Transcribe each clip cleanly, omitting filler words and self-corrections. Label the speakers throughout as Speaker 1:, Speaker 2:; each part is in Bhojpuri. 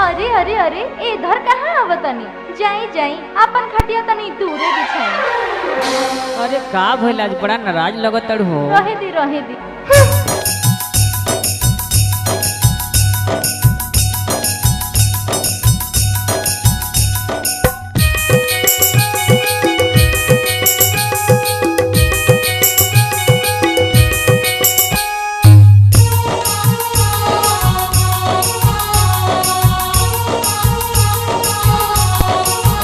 Speaker 1: अरे अरे अरे इधर कहाँ आवतनी? जाई जाई अपन खटिया तनी दूरे बिछाई।
Speaker 2: अरे का भइल आज बड़ा नाराज लगत हो।
Speaker 1: रहे दी रहे दी।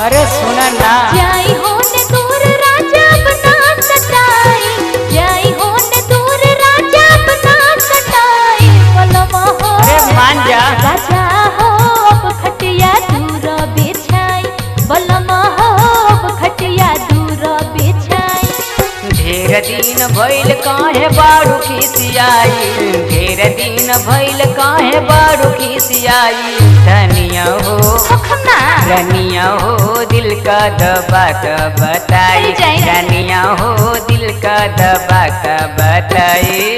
Speaker 2: अरे सुना ना
Speaker 1: जाई होने दूर राजा बना सटाई, जाई होने दूर राजा बना सटाई। बलमा हो
Speaker 2: अरे मान जा।
Speaker 1: राजा हो अब खटिया दूर बिछाई, बलमा हो अब खटिया दूर बिछाई।
Speaker 2: ढेर दिन भइल काहे बारू खिसियाई, ढेर दिन भइल काहे बारू खिसियाई। धनिया हो रनिया हो दिल का दबा का बताई, रनिया हो दिल का दबा का बताई।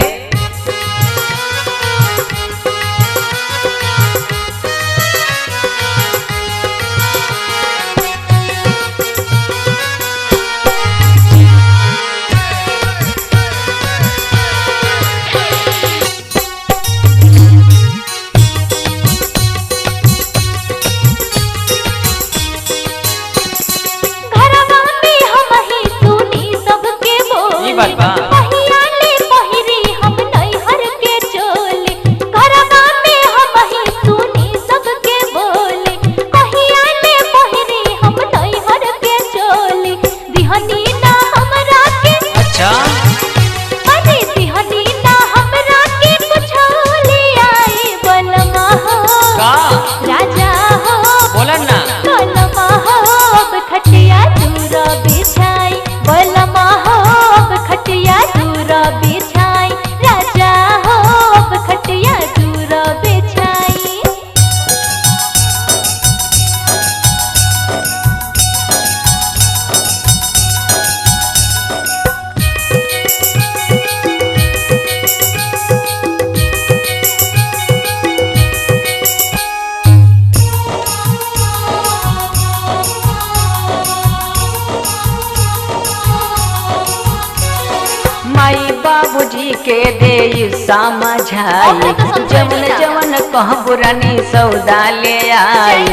Speaker 2: बाबूजी के दे समझाई, जवन जवन कह पुरानी सौदा ले आई।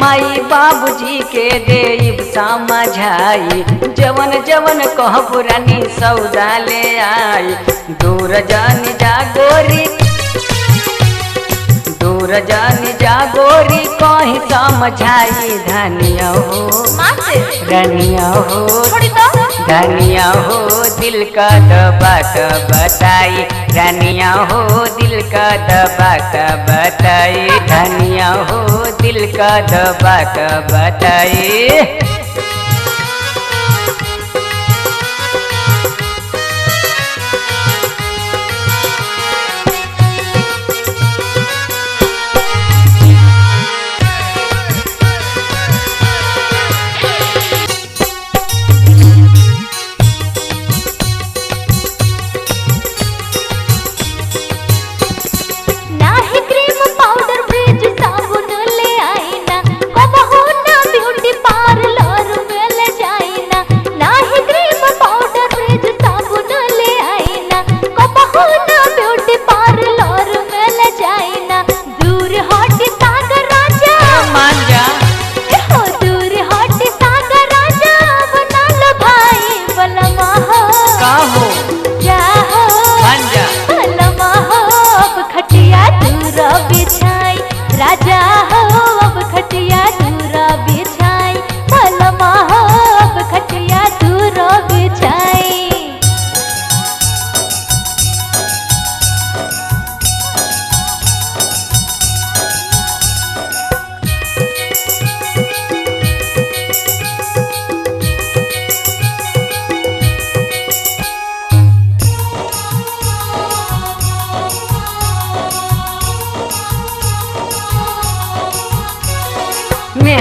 Speaker 2: माई बाबूजी के दे समझाई, जवन जवन कह पुरानी सौदा ले आई। दूर जान जा गोरी, दूर जान जा गोरी कहीं समझाई। धनिया हो रनिया हो धनिया हो दिल का दबा का बताई, रनिया हो दिल का दबा का बताई। धनिया हो दिल का दबा का बताई।
Speaker 1: पाउडर ब्रिज साबुन ले आई ना, कब हो ना beauty parlour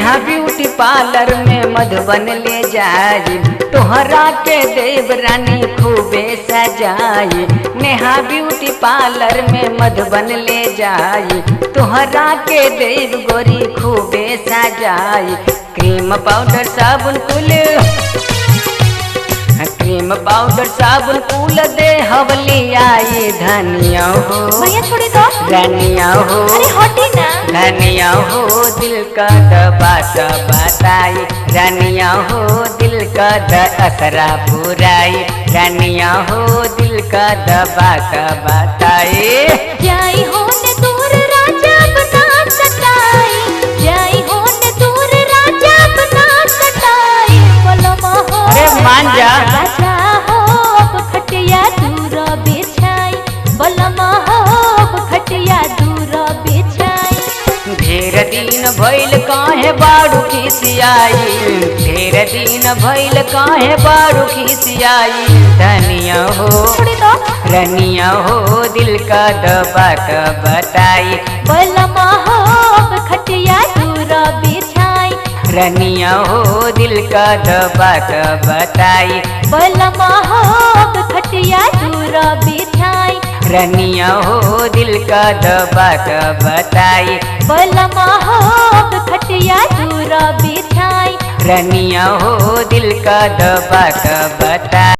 Speaker 2: Neha beauty parlour में मधुबन ले जाई तोहरा के देव रानी खूबे सजाई नेहा ब्यूटी पार्लर में मधुबन ले जाई तोहरा के देव गोरी खूबे सजाई क्रीम पाउडर साबुन कुल क्रीम पाउडर साबुन कुल दे हवली आई धनिया हो
Speaker 1: भैया छोड़ी दो
Speaker 2: धनिया हो
Speaker 1: अरे हटी ना
Speaker 2: धनिया हो दिल का बात बताई रानिया हो दिल का असरा पुराई रानिया हो दिल का बात बताई
Speaker 1: जाई हो ने दूर राजा बना सताई जाई हो ने दूर राजा बना सताई बलमा हो
Speaker 2: अरे मान जा
Speaker 1: राजा हो अब खटिया दूर बिछाई बलमा हो अब खटिया दूर बिछाई
Speaker 2: ढेर दिन भइल काहे बारू खिसियाई ढेर दिन भइल काहे बारू खिसियाई धनिया हो
Speaker 1: छोड़ी दो
Speaker 2: रनिया हो दिल का बात बताई
Speaker 1: बलमा हो अब खटिया दूर बिछाई
Speaker 2: रनिया हो दिल का बात बताई
Speaker 1: बलमा हो अब खटिया दूर बिछाई
Speaker 2: रनिया हो दिल का बात बताई
Speaker 1: बलमा हो अब खटिया दूर बिछाई
Speaker 2: रनिया हो दिल का बात बताई।